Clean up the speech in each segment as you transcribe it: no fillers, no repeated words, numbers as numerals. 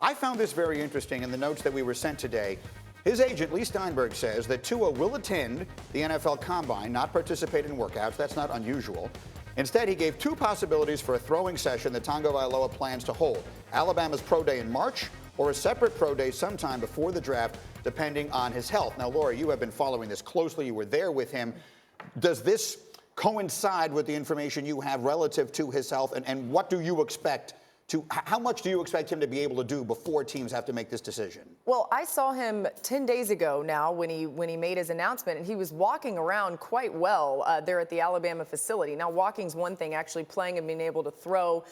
I found this very interesting in the notes that we were sent today. His agent, Lee Steinberg, says that Tua will attend the NFL Combine, not participate in workouts. That's not unusual. Instead, he gave two possibilities for a throwing session that Tagovailoa plans to hold. Alabama's pro day in March or a separate pro day sometime before the draft, depending on his health. Now, Laura, you have been following this closely. You were there with him. Does this coincide with the information you have relative to his health? And what do you expect how much do you expect him to be able to do before teams have to make this decision? Well, I saw him 10 days ago now when he made his announcement, and he was walking around quite well there at the Alabama facility. Now, walking's one thing. Actually playing and being able to throw,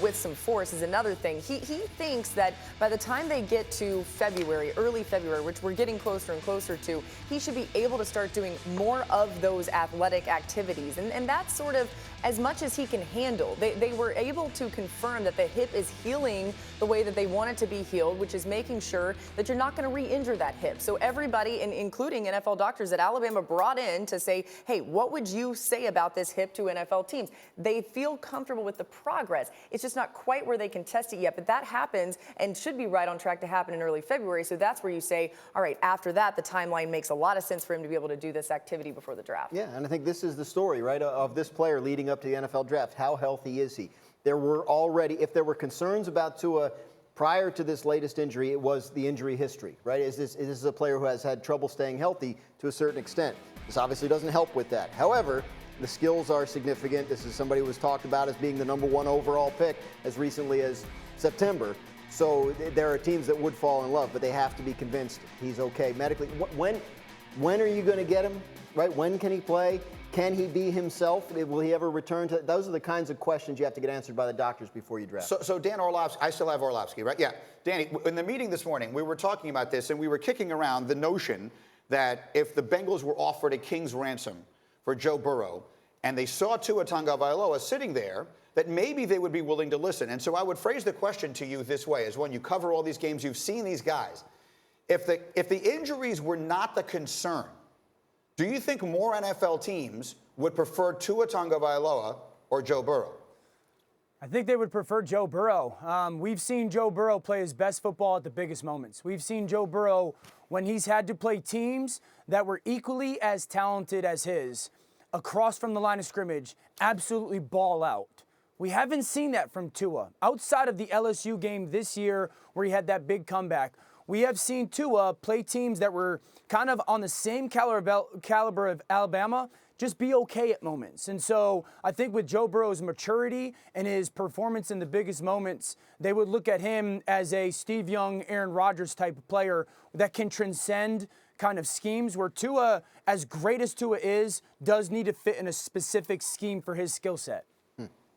with some force is another thing. He thinks that by the time they get to February, early February, which we're getting closer and closer to, he should be able to start doing more of those athletic activities. And that's sort of as much as he can handle. They were able to confirm that the hip is healing the way that they want it to be healed, which is making sure that you're not going to re-injure that hip. So everybody, including NFL doctors at Alabama, brought in to say, hey, what would you say about this hip to NFL teams? They feel comfortable with the progress. It's just not quite where they can test it yet, but that happens and should be right on track to happen in early February. So that's where you say, all right, after that, the timeline makes a lot of sense for him to be able to do this activity before the draft. Yeah, and I think this is the story, right, of this player leading up to the NFL draft. How healthy is he? There were already, if there were concerns about Tua prior to this latest injury, it was the injury history, right? Is this a player who has had trouble staying healthy to a certain extent? This obviously doesn't help with that. However, the skills are significant. This is somebody who was talked about as being the #1 overall pick as recently as September. So there are teams that would fall in love, but they have to be convinced he's okay medically. When are you going to get him, right? When can he play? Can he be himself? Will he ever return to? Those are the kinds of questions you have to get answered by the doctors before you draft. So Dan Orlovsky, I still have Orlovsky, right? Yeah. Danny, in the meeting this morning, we were talking about this, and we were kicking around the notion that if the Bengals were offered a king's ransom for Joe Burrow, and they saw Tua Tagovailoa sitting there, that maybe they would be willing to listen. And so I would phrase the question to you this way, as when you cover all these games, you've seen these guys. If the injuries were not the concern, do you think more NFL teams would prefer Tua Tagovailoa or Joe Burrow? I think they would prefer Joe Burrow. We've seen Joe Burrow play his best football at the biggest moments. We've seen Joe Burrow, when he's had to play teams that were equally as talented as his, across from the line of scrimmage, absolutely ball out. We haven't seen that from Tua. Outside of the LSU game this year where he had that big comeback, we have seen Tua play teams that were kind of on the same caliber of Alabama, just be okay at moments. And so I think with Joe Burrow's maturity and his performance in the biggest moments, they would look at him as a Steve Young, Aaron Rodgers type of player that can transcend kind of schemes, where Tua, as great as Tua is, does need to fit in a specific scheme for his skill set.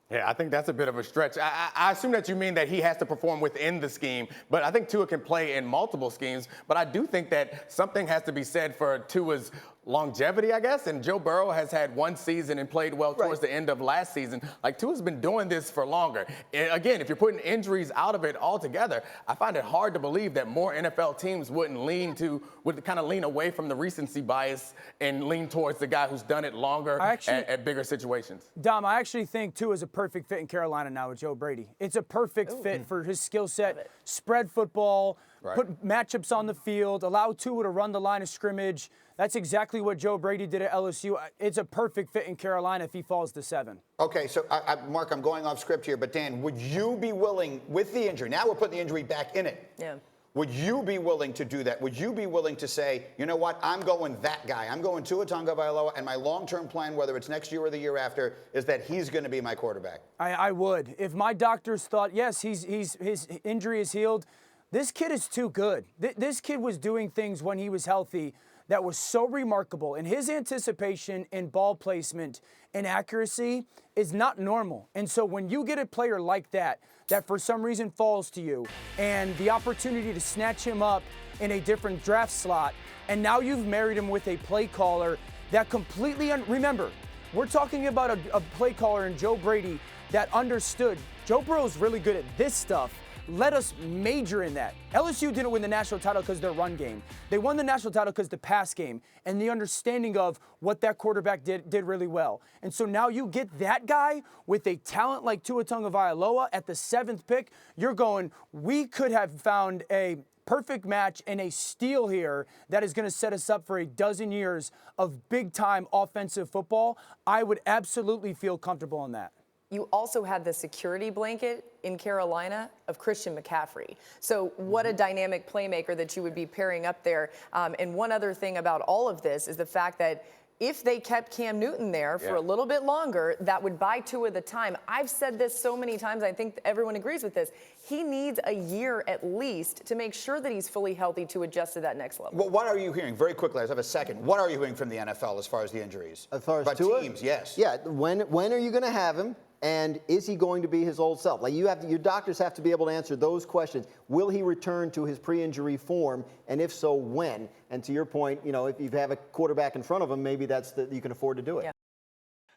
Yeah, I think that's a bit of a stretch. I assume that you mean that he has to perform within the scheme, but I think Tua can play in multiple schemes. But I do think that something has to be said for Tua's longevity, I guess. And Joe Burrow has had one season and played well towards the end of last season. Like, Tua's been doing this for longer. And again, if you're putting injuries out of it altogether, I find it hard to believe that more NFL teams would kind of lean away from the recency bias and lean towards the guy who's done it longer at bigger situations. Dom, I actually think Tua is a perfect fit in Carolina now with Joe Brady. It's a perfect fit for his skill set, spread football, put matchups on the field, allow Tua to run the line of scrimmage. That's exactly what Joe Brady did at LSU. It's a perfect fit in Carolina if he falls to 7. Okay, so Mark, I'm going off script here, but Dan, would you be willing, with the injury, now we're putting the injury back in it. Yeah. Would you be willing to do that? Would you be willing to say, you know what, I'm going that guy. I'm going Tua Tagovailoa, and my long-term plan, whether it's next year or the year after, is that he's going to be my quarterback? I would. If my doctors thought, yes, his injury is healed, this kid is too good. This kid was doing things when he was healthy that was so remarkable, and his anticipation and ball placement and accuracy is not normal. And so when you get a player like that for some reason falls to you, and the opportunity to snatch him up in a different draft slot, and now you've married him with a play caller that completely, remember, we're talking about a play caller in Joe Brady that understood Joe Burrow's really good at this stuff, let us major in that. LSU didn't win the national title because of their run game. They won the national title because of the pass game and the understanding of what that quarterback did really well. And so now you get that guy with a talent like Tua Tagovailoa at the 7th pick. You're going, we could have found a perfect match and a steal here that is going to set us up for a dozen years of big-time offensive football. I would absolutely feel comfortable in that. You also had the security blanket in Carolina of Christian McCaffrey. So what a dynamic playmaker that you would be pairing up there. And one other thing about all of this is the fact that if they kept Cam Newton there for a little bit longer, that would buy Tua the time. I've said this so many times, I think everyone agrees with this. He needs a year at least to make sure that he's fully healthy to adjust to that next level. Well, what are you hearing? Very quickly, I have a second. What are you hearing from the NFL as far as the injuries? As far as about Tua? teams, yes. Yeah, when are you going to have him? And is he going to be his old self? Like your doctors have to be able to answer those questions. Will he return to his pre-injury form? And if so, when? And to your point, if you have a quarterback in front of him, maybe you can afford to do it. Yeah.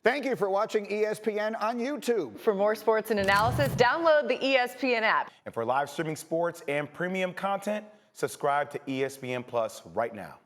Thank you for watching ESPN on YouTube. For more sports and analysis, download the ESPN app. And for live streaming sports and premium content, subscribe to ESPN Plus right now.